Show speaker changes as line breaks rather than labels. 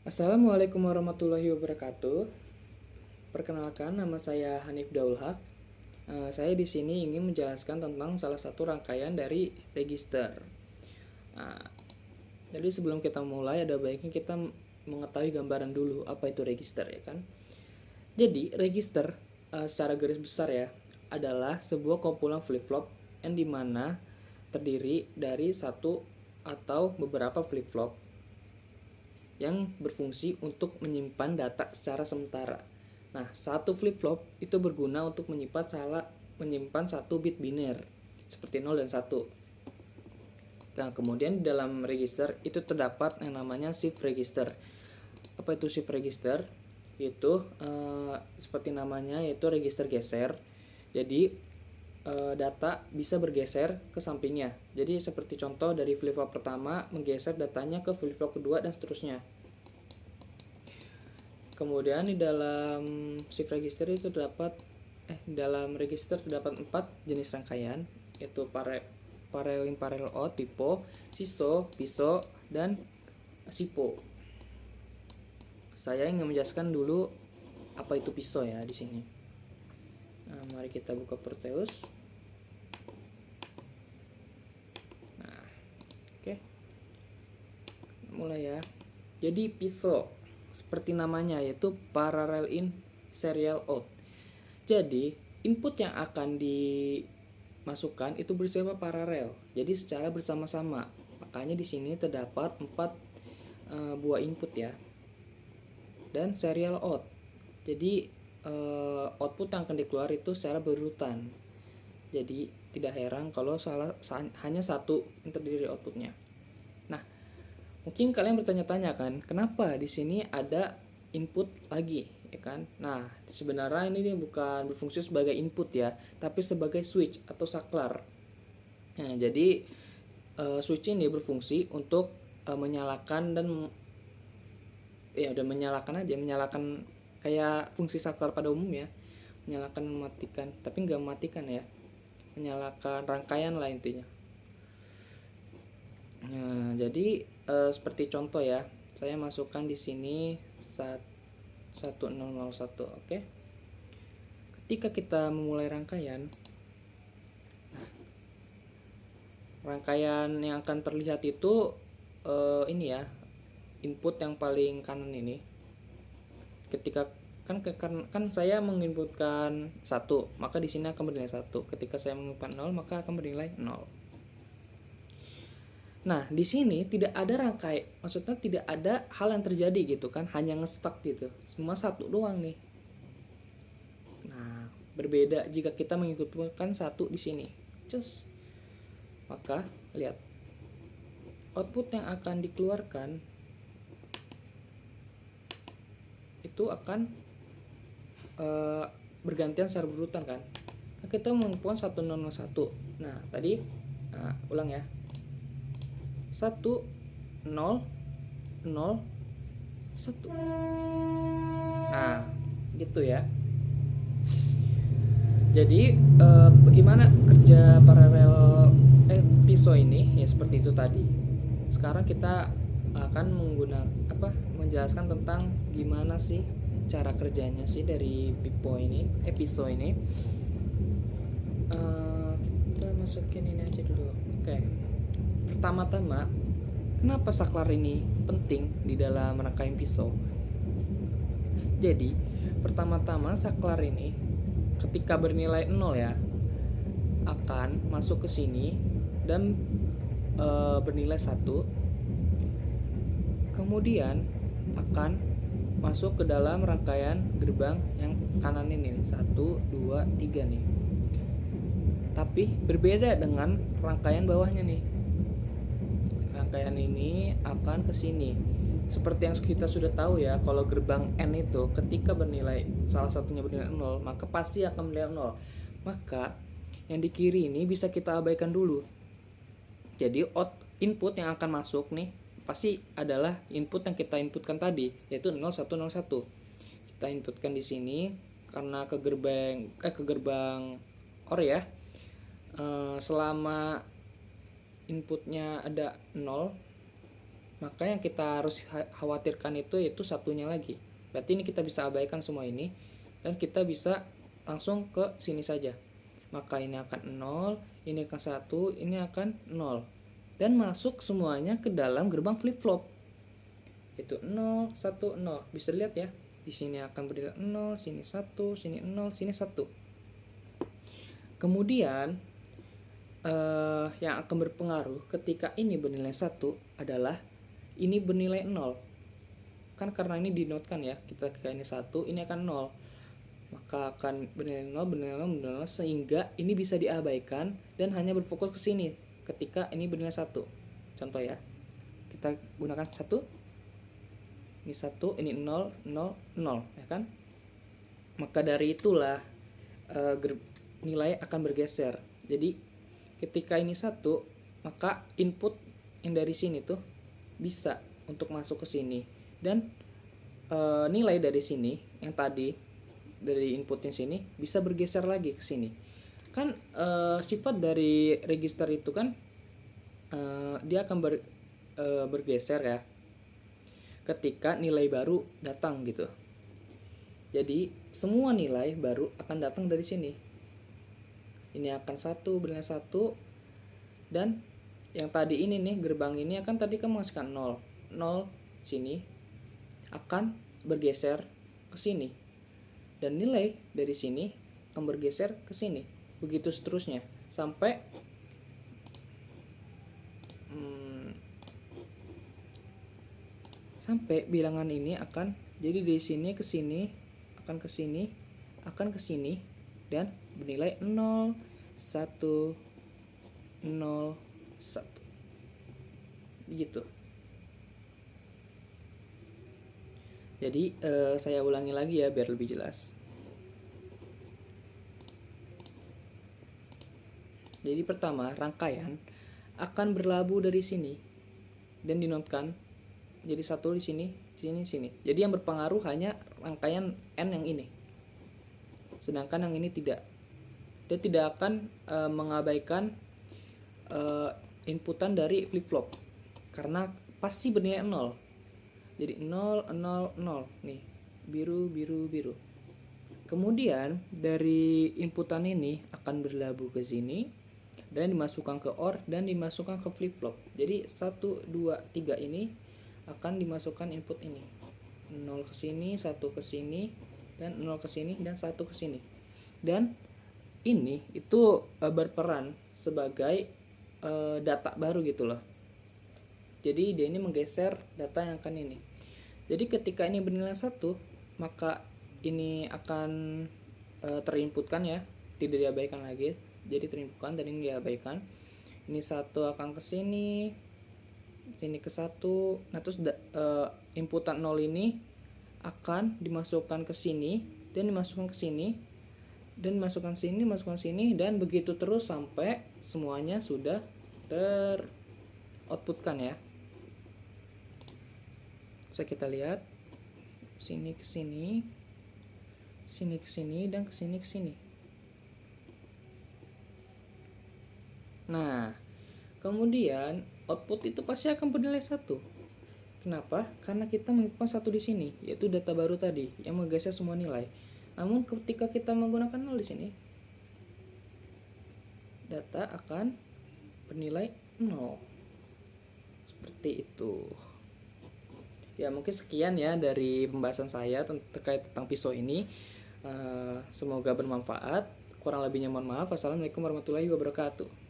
Assalamualaikum warahmatullahi wabarakatuh. Perkenalkan, nama saya Hanif Daul Haq. Saya di sini ingin menjelaskan tentang salah satu rangkaian dari register. Nah, jadi sebelum kita mulai, ada baiknya kita mengetahui gambaran dulu apa itu register, ya kan? Jadi register secara garis besar ya adalah sebuah kumpulan flip-flop yang dimana terdiri dari satu atau beberapa flip-flop yang berfungsi untuk menyimpan data secara sementara. Nah, satu flip-flop itu berguna untuk menyimpan satu bit biner seperti 0 dan 1. Nah, kemudian di dalam register itu terdapat yang namanya shift register. Apa itu shift register? Itu seperti namanya, yaitu register geser. Jadi data bisa bergeser ke sampingnya. Jadi seperti contoh dari flip-flop pertama menggeser datanya ke flip-flop kedua dan seterusnya. Kemudian di dalam shift register itu dalam register terdapat 4 jenis rangkaian, yaitu parallel in parallel out, PIPO, SISO, PISO, dan SIPO. Saya ingin menjelaskan dulu apa itu PISO ya di sini. Nah, mari kita buka Proteus. Nah, oke. Mulai ya. Jadi PISO seperti namanya, yaitu parallel in serial out. Jadi input yang akan dimasukkan itu bersifat paralel, jadi secara bersama-sama. Makanya di sini terdapat 4 buah input ya, dan serial out. Jadi output yang akan dikeluar itu secara berurutan. Jadi tidak heran kalau hanya satu yang terdiri dari outputnya. Nah, mungkin kalian bertanya-tanya kan, kenapa di sini ada input lagi, ya kan? Nah, sebenarnya ini bukan berfungsi sebagai input ya, tapi sebagai switch atau saklar. Nah, jadi switch ini berfungsi untuk menyalakan dan menyalakan kayak fungsi saklar pada umumnya, menyalakan mematikan, tapi nggak mematikan ya, menyalakan rangkaian lah intinya. Nah, jadi seperti contoh ya, saya masukkan di sini 1001, oke. Ketika kita memulai rangkaian yang akan terlihat itu ini ya, input yang paling kanan ini. Ketika kan saya menginputkan 1, maka di sini akan bernilai 1. Ketika saya menginputkan 0, maka akan bernilai 0. Nah, di sini tidak ada maksudnya tidak ada hal yang terjadi gitu kan, hanya nge-stuck gitu. Cuma 1 doang nih. Nah, berbeda jika kita menginputkan 1 di sini. Maka lihat, output yang akan dikeluarkan itu akan bergantian secara berurutan kan. Nah, kita menginputkan 1001. Nah, tadi ulang ya. 1 0 0 1. Nah, gitu ya. Jadi bagaimana kerja paralel PISO ini ya, seperti itu tadi. Sekarang kita akan menjelaskan tentang gimana sih cara kerjanya sih dari PISO ini. Kita masukin ini aja dulu. Oke. Pertama-tama, kenapa saklar ini penting di dalam rangkaian PISO? Jadi, pertama-tama saklar ini ketika bernilai 0 ya, akan masuk ke sini dan bernilai 1. Kemudian akan masuk ke dalam rangkaian gerbang yang kanan ini, 1, 2, 3 nih. Tapi berbeda dengan rangkaian bawahnya nih. Rangkaian ini akan ke sini. Seperti yang kita sudah tahu ya, kalau gerbang N itu ketika salah satunya bernilai 0, maka pasti akan bernilai 0. Maka yang di kiri ini bisa kita abaikan dulu. Jadi input yang akan masuk nih pasti adalah input yang kita inputkan tadi, yaitu 0101. Kita inputkan di sini karena ke gerbang OR ya. Selama inputnya ada 0, maka yang kita harus khawatirkan itu satunya lagi. Berarti ini kita bisa abaikan semua ini dan kita bisa langsung ke sini saja. Maka ini akan 0, ini akan 1, ini akan 0. Dan masuk semuanya ke dalam gerbang flip-flop. Itu 0, 1, 0. Bisa lihat ya. Di sini akan bernilai 0, sini 1, sini 0, sini 1. Kemudian yang akan berpengaruh ketika ini bernilai 1 adalah ini bernilai 0. Kan karena ini dinotkan ya, kita ke ini 1, ini akan 0. Maka akan bernilai 0, bernilai 0, bernilai 0, sehingga ini bisa diabaikan dan hanya berfokus ke sini ketika ini bernilai 1. Contoh ya, kita gunakan 1, ini 1, ini 0, 0, 0, ya kan? Maka dari itulah nilai akan bergeser. Jadi ketika ini 1, maka input yang dari sini tuh bisa untuk masuk ke sini, dan nilai dari sini yang tadi dari inputnya sini bisa bergeser lagi ke sini. Kan sifat dari register itu kan dia akan bergeser ya ketika nilai baru datang gitu. Jadi semua nilai baru akan datang dari sini. Ini akan 1, bernilai 1, dan yang tadi ini nih, gerbang ini akan tadi kan menghasilkan 0. 0 sini akan bergeser ke sini. Dan nilai dari sini akan bergeser ke sini. Begitu seterusnya sampai sampai bilangan ini akan jadi dari sini ke sini, akan ke sini, akan ke sini, dan bernilai 0, 1, 0, 1. Begitu. Jadi saya ulangi lagi ya biar lebih jelas. Jadi pertama, rangkaian akan berlabuh dari sini dan dinotkan jadi 1 di sini, sini, sini. Jadi yang berpengaruh hanya rangkaian N yang ini. Sedangkan yang ini tidak. Dia tidak akan mengabaikan inputan dari flip-flop karena pasti bernilai 0. Jadi 0, 0, 0 nih, biru, biru, biru. Kemudian dari inputan ini akan berlabuh ke sini dan dimasukkan ke OR dan dimasukkan ke flip-flop. Jadi 1, 2, 3 ini akan dimasukkan input ini. 0 ke sini, 1 ke sini, dan 0 ke sini, dan 1 ke sini. Dan ini itu berperan sebagai data baru gitu loh. Jadi dia ini menggeser data yang akan ini. Jadi ketika ini bernilai 1, maka ini akan terinputkan ya, tidak diabaikan lagi. Jadi terinputkan dan ini diabaikan. Ini 1 akan ke sini, sini ke 1. Nah terus inputan 0 ini akan dimasukkan ke sini dan dimasukkan ke sini dan dimasukkan sini, masukkan sini, dan begitu terus sampai semuanya sudah teroutputkan ya. Bisa kita lihat sini ke sini, sini ke sini, dan ke sini ke sini. Nah, kemudian output itu pasti akan bernilai 1. Kenapa? Karena kita mengirimkan 1 di sini, yaitu data baru tadi yang menggeser semua nilai. Namun ketika kita menggunakan 0 di sini, data akan bernilai 0. Seperti itu. Ya, mungkin sekian ya dari pembahasan saya terkait tentang pisau ini. Semoga bermanfaat. Kurang lebihnya mohon maaf. Wassalamualaikum warahmatullahi wabarakatuh.